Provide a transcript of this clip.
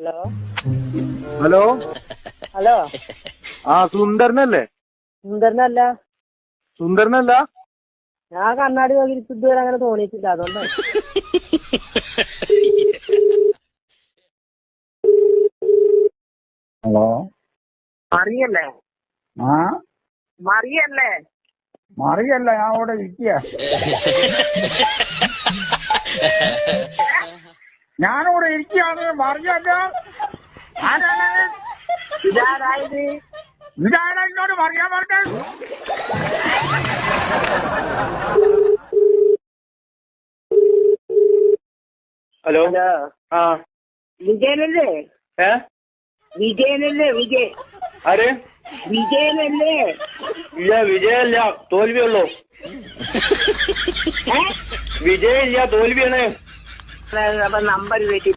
Hello hello hello ആ സുന്ദരനല്ലേ? സുന്ദരനല്ല. സുന്ദരനല്ല? ഞാൻ കണ്ണാടി നോക്കി ഇതുവരെ അങ്ങനെ തോന്നിയിട്ടില്ല, അതുകൊണ്ടാണ്. ഹലോ മറിയല്ലേ? ആ മറിയല്ലേ? മറിയല്ല, ഞാൻ അവിടെ ഇരിക്കുക. ഞാനിവിടെ ഇരിക്കുകയാണ്. മറിയല്ല. ആരാണ്? ഇതാരായത്? ഇതാണ് എന്നോട് പറയാൻ പറഞ്ഞത്. ഹലോ ഹലോ ആ വിജയനല്ലേ? ഏ വിജയനല്ലേ? വിജയ് ആര്? വിജയനല്ലേ? ഇല്ല, വിജയല്ല, തോൽവിയുള്ളൂ. വിജയില്ല, തോൽവിയാണ്. അപ്പൊ നമ്പർ വെട്ടി